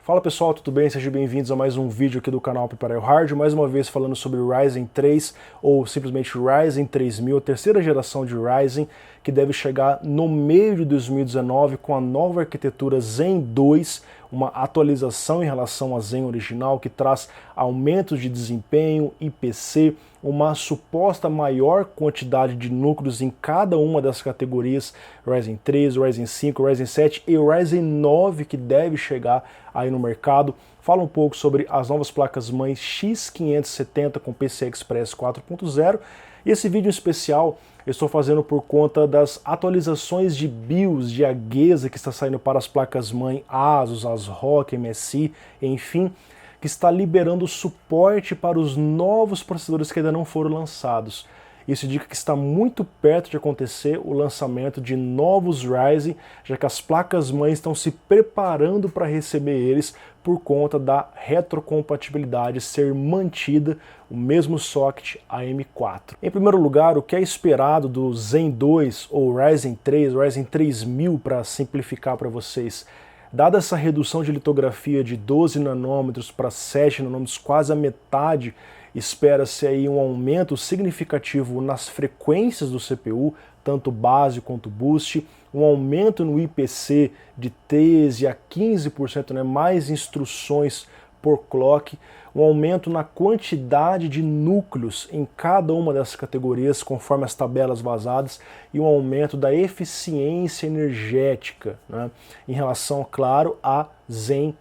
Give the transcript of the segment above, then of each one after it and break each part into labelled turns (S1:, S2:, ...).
S1: Fala pessoal, tudo bem? Sejam bem-vindos a mais um vídeo aqui do canal Prepare Hard, mais uma vez falando sobre o Ryzen 3 ou simplesmente Ryzen 3000, a terceira geração de Ryzen, que deve chegar no meio de 2019 com a nova arquitetura Zen 2, uma atualização em relação à Zen original que traz aumentos de desempenho, IPC, uma suposta maior quantidade de núcleos em cada uma das categorias, Ryzen 3, Ryzen 5, Ryzen 7 e o Ryzen 9 que deve chegar aí no mercado. Fala um pouco sobre as novas placas-mães X570 com PCI Express 4.0 e esse vídeo em especial eu estou fazendo por conta das atualizações de BIOS de AGESA que está saindo para as placas-mãe ASUS, ASRock, MSI, enfim, que está liberando suporte para os novos processadores que ainda não foram lançados. Isso indica que está muito perto de acontecer o lançamento de novos Ryzen, já que as placas-mães estão se preparando para receber eles por conta da retrocompatibilidade ser mantida, o mesmo socket AM4. Em primeiro lugar, o que é esperado do Zen 2 ou Ryzen 3, Ryzen 3000 para simplificar para vocês? Dada essa redução de litografia de 12 nanômetros para 7 nanômetros, quase a metade, espera-se aí um aumento significativo nas frequências do CPU, tanto base quanto boost, um aumento no IPC de 13 a 15%, né, mais instruções por clock, um aumento na quantidade de núcleos em cada uma dessas categorias, conforme as tabelas vazadas, e um aumento da eficiência energética, né, em relação, claro, a Zen+,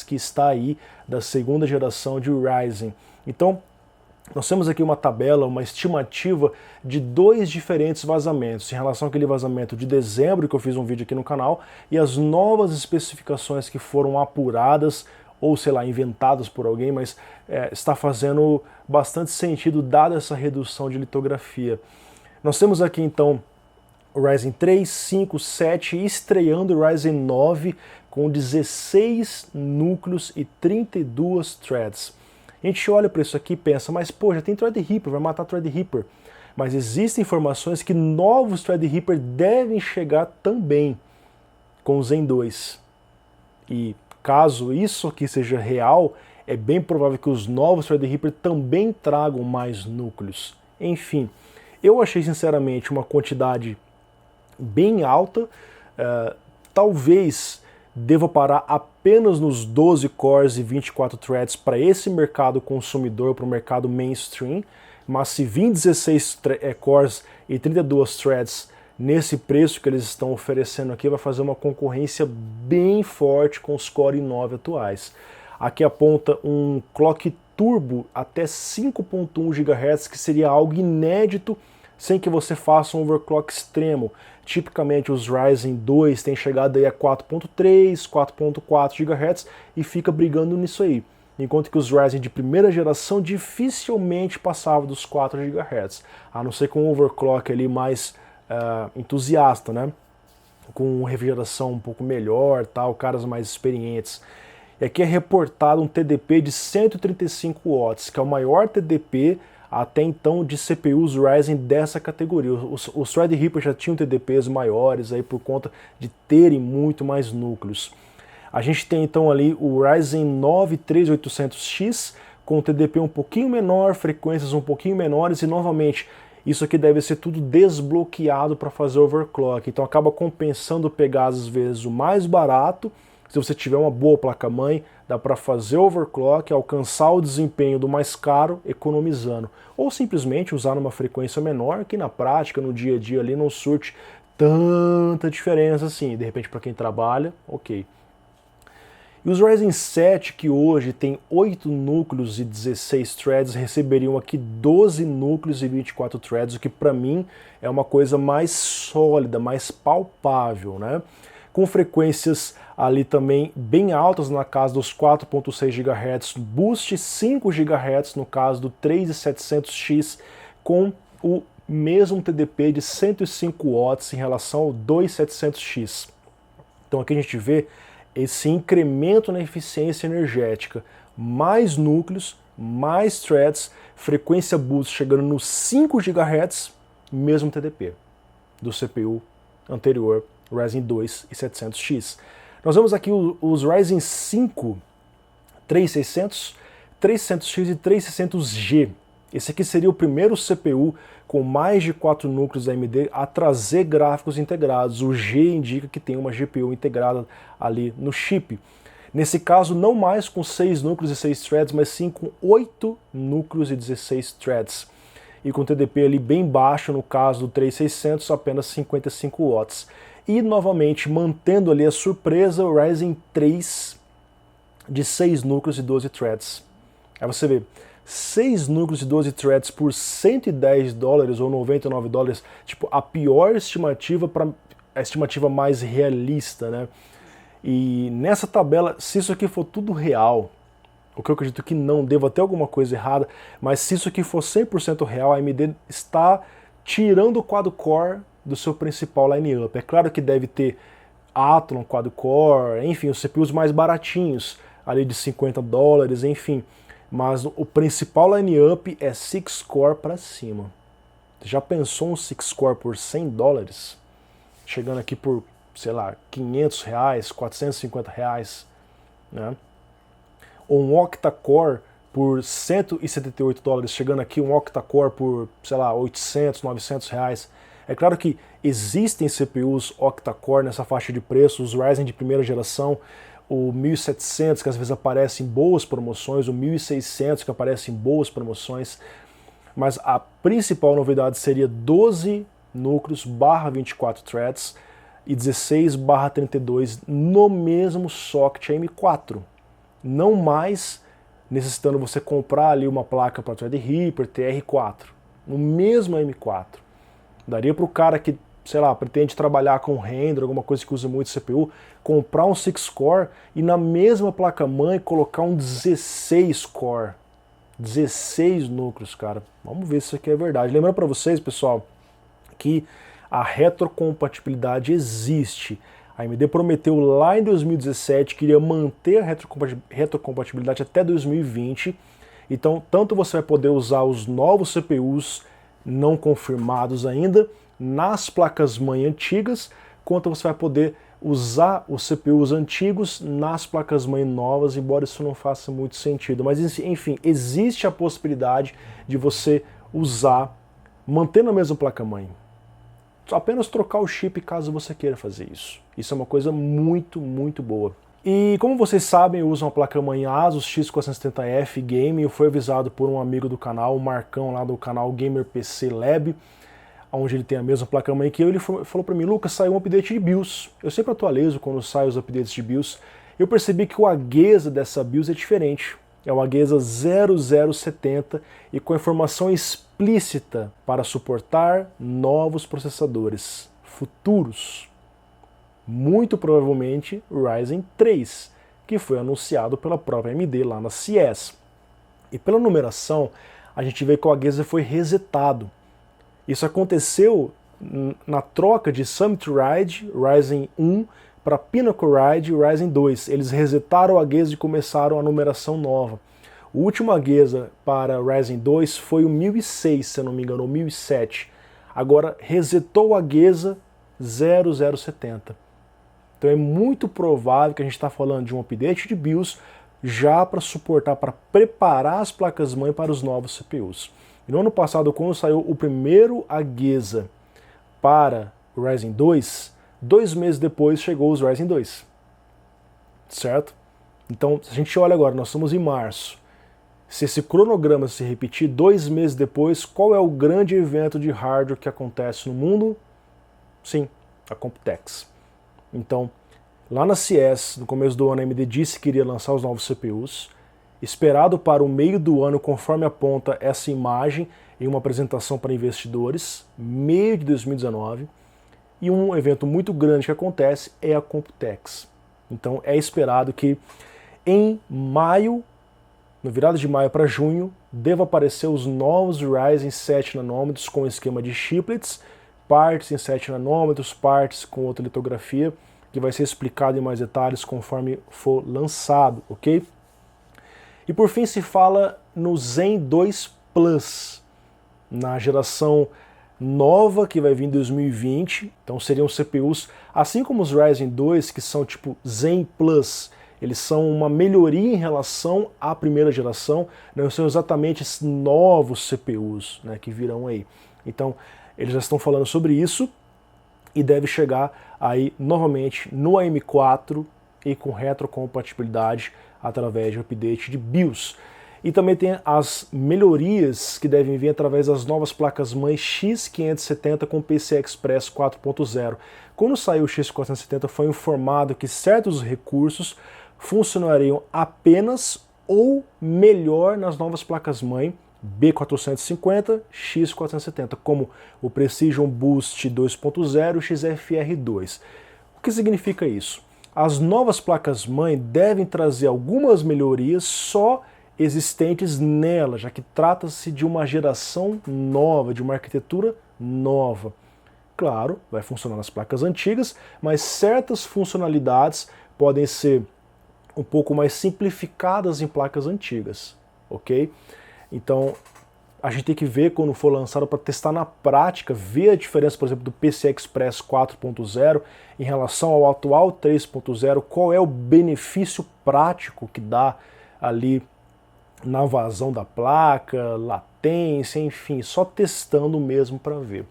S1: que está aí da segunda geração de Ryzen. Então, nós temos aqui uma tabela, uma estimativa de dois diferentes vazamentos, em relação àquele vazamento de dezembro, que eu fiz um vídeo aqui no canal, e as novas especificações que foram apuradas, ou sei lá, inventadas por alguém, mas está fazendo bastante sentido dada essa redução de litografia. Nós temos aqui então o Ryzen 3, 5, 7 estreando o Ryzen 9 com 16 núcleos e 32 threads. A gente olha para isso aqui e pensa, mas pô, já tem Threadripper, vai matar Threadripper. Mas existem informações que novos Threadripper devem chegar também com o Zen 2. E caso isso aqui seja real, é bem provável que os novos Threadripper também tragam mais núcleos. Enfim, eu achei sinceramente uma quantidade bem alta, talvez deva parar apenas nos 12 cores e 24 threads para esse mercado consumidor, para o mercado mainstream, mas se vir 16 cores e 32 threads nesse preço que eles estão oferecendo aqui, vai fazer uma concorrência bem forte com os Core i9 atuais. Aqui aponta um clock turbo até 5.1 GHz, que seria algo inédito sem que você faça um overclock extremo. Tipicamente os Ryzen 2 têm chegado aí a 4.3, 4.4 GHz e fica brigando nisso aí. Enquanto que os Ryzen de primeira geração dificilmente passavam dos 4 GHz, a não ser com um overclock ali mais entusiasta, né? Com refrigeração um pouco melhor, tal, caras mais experientes. E aqui é reportado um TDP de 135 watts, que é o maior TDP até então de CPUs Ryzen dessa categoria. Os Threadripper já tinham TDPs maiores aí por conta de terem muito mais núcleos. A gente tem então ali o Ryzen 9 3800X com TDP um pouquinho menor, frequências um pouquinho menores e novamente isso aqui deve ser tudo desbloqueado para fazer overclock. Então acaba compensando pegar às vezes o mais barato. Se você tiver uma boa placa-mãe, dá para fazer overclock, alcançar o desempenho do mais caro, economizando. Ou simplesmente usar numa frequência menor, que na prática, no dia a dia ali, não surte tanta diferença assim. De repente, para quem trabalha, ok. E os Ryzen 7, que hoje tem 8 núcleos e 16 threads, receberiam aqui 12 núcleos e 24 threads, o que para mim é uma coisa mais sólida, mais palpável, né? Com frequências ali também bem altas na casa dos 4.6 GHz, boost 5 GHz no caso do 3700X, com o mesmo TDP de 105 watts em relação ao 2700X. Então aqui a gente vê esse incremento na eficiência energética, mais núcleos, mais threads, frequência boost chegando nos 5 GHz, mesmo TDP do CPU anterior, Ryzen 2 e 700X. Nós vemos aqui os Ryzen 5 3600, 3600X e 3600G. Esse aqui seria o primeiro CPU com mais de 4 núcleos da AMD a trazer gráficos integrados. O G indica que tem uma GPU integrada ali no chip. Nesse caso, não mais com 6 núcleos e 6 threads, mas sim com 8 núcleos e 16 threads. E com TDP ali bem baixo, no caso do 3600, apenas 55 watts. E novamente, mantendo ali a surpresa, o Ryzen 3 de 6 núcleos e 12 threads. Aí você vê, 6 núcleos e 12 threads por $110 ou $99, tipo, a pior estimativa para a estimativa mais realista, né? E nessa tabela, se isso aqui for tudo real, o que eu acredito que não, devo ter alguma coisa errada, mas se isso aqui for 100% real, a AMD está tirando o quad-core do seu principal line-up. É claro que deve ter Athlon, quad-core, enfim, os CPUs mais baratinhos, ali de $50, enfim. Mas o principal line-up é 6-core para cima. Já pensou um 6-core por $100? Chegando aqui por, sei lá, R$500, R$450, né? Ou um octa-core por $178, chegando aqui um octa-core por, sei lá, R$800, R$900. É claro que existem CPUs octa-core nessa faixa de preço, os Ryzen de primeira geração, o 1700 que às vezes aparece em boas promoções, o 1600 que aparece em boas promoções, mas a principal novidade seria 12 núcleos barra 24 threads e 16 barra 32 no mesmo socket M4. Não mais necessitando você comprar ali uma placa para Threadripper, TR4, no mesmo M4. Daria para o cara que, sei lá, pretende trabalhar com render, alguma coisa que usa muito CPU, comprar um 6-core e na mesma placa-mãe colocar um 16-core. 16 núcleos, cara. Vamos ver se isso aqui é verdade. Lembrando para vocês, pessoal, que a retrocompatibilidade existe. A AMD prometeu lá em 2017 que iria manter a retrocompatibilidade até 2020. Então, tanto você vai poder usar os novos CPUs não confirmados ainda nas placas-mãe antigas, quanto você vai poder usar os CPUs antigos nas placas-mãe novas, embora isso não faça muito sentido. Mas, enfim, existe a possibilidade de você usar, mantendo a mesma placa-mãe. Apenas trocar o chip caso você queira fazer isso. Isso é uma coisa muito, muito boa. E como vocês sabem, eu uso uma placa-mãe Asus X470F Game. Eu fui avisado por um amigo do canal, o Marcão, lá do canal Gamer PC Lab, onde ele tem a mesma placa-mãe que eu. Ele falou para mim: Lucas, saiu um update de BIOS. Eu sempre atualizo quando saem os updates de BIOS. Eu percebi que o AGESA dessa BIOS é diferente. É o AGESA 0070 e com informação explícita para suportar novos processadores futuros. Muito provavelmente Ryzen 3, que foi anunciado pela própria AMD lá na CES. E pela numeração, a gente vê que o AGESA foi resetado. Isso aconteceu na troca de Summit Ride, Ryzen 1, para Pinnacle Ride e Ryzen 2. Eles resetaram o AGESA e começaram a numeração nova. O último AGESA para Ryzen 2 foi o 1006, se eu não me engano, ou 1007. Agora resetou o AGESA 0070. Então é muito provável que a gente está falando de um update de BIOS já para suportar, para preparar as placas-mãe para os novos CPUs. E no ano passado, quando saiu o primeiro AGESA para o Ryzen 2, 2 meses depois chegou os Ryzen 2. Certo? Então, se a gente olha agora, nós estamos em março. Se esse cronograma se repetir 2 meses depois, qual é o grande evento de hardware que acontece no mundo? Sim, a Computex. Então, lá na CES, no começo do ano, a AMD disse que iria lançar os novos CPUs, esperado para o meio do ano, conforme aponta essa imagem, em uma apresentação para investidores, meio de 2019, e um evento muito grande que acontece é a Computex. Então, é esperado que em maio, no virada de maio para junho, deva aparecer os novos Ryzen 7 nanômetros com esquema de chiplets, partes em 7 nanômetros, partes com outra litografia, que vai ser explicado em mais detalhes conforme for lançado, ok? E por fim se fala no Zen 2 Plus, na geração nova que vai vir em 2020, então seriam CPUs, assim como os Ryzen 2, que são tipo Zen Plus, eles são uma melhoria em relação à primeira geração, não são exatamente esses novos CPUs, né, que virão aí. Então, eles já estão falando sobre isso e deve chegar aí novamente no AM4 e com retrocompatibilidade através de update de BIOS. E também tem as melhorias que devem vir através das novas placas-mãe X570 com PCI Express 4.0. Quando saiu o X470 foi informado que certos recursos funcionariam apenas ou melhor nas novas placas-mãe B450, X470, como o Precision Boost 2.0 e o XFR2. O que significa isso? As novas placas-mãe devem trazer algumas melhorias só existentes nela, já que trata-se de uma geração nova, de uma arquitetura nova. Claro, vai funcionar nas placas antigas, mas certas funcionalidades podem ser um pouco mais simplificadas em placas antigas, ok? Então, a gente tem que ver quando for lançado para testar na prática, ver a diferença, por exemplo, do PCI Express 4.0 em relação ao atual 3.0, qual é o benefício prático que dá ali na vazão da placa, latência, enfim, só testando mesmo para ver.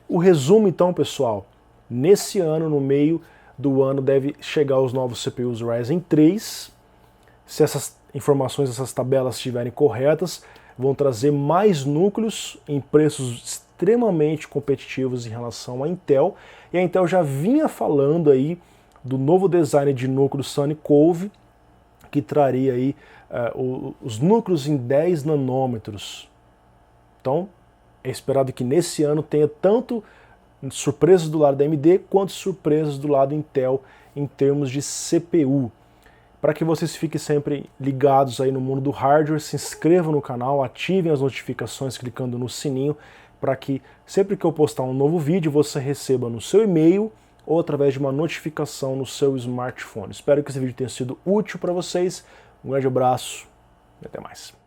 S1: O resumo então, pessoal, nesse ano, no meio do ano, deve chegar os novos CPUs Ryzen 3. Se essas informações, essas tabelas estiverem corretas, vão trazer mais núcleos em preços extremamente competitivos em relação à Intel. E a Intel já vinha falando aí do novo design de núcleo Sunny Cove, que traria aí os núcleos em 10 nanômetros. Então, é esperado que nesse ano tenha tanto surpresas do lado da AMD quanto surpresas do lado Intel em termos de CPU. Para que vocês fiquem sempre ligados aí no mundo do hardware, se inscrevam no canal, ativem as notificações clicando no sininho, para que sempre que eu postar um novo vídeo você receba no seu e-mail ou através de uma notificação no seu smartphone. Espero que esse vídeo tenha sido útil para vocês. Um grande abraço e até mais.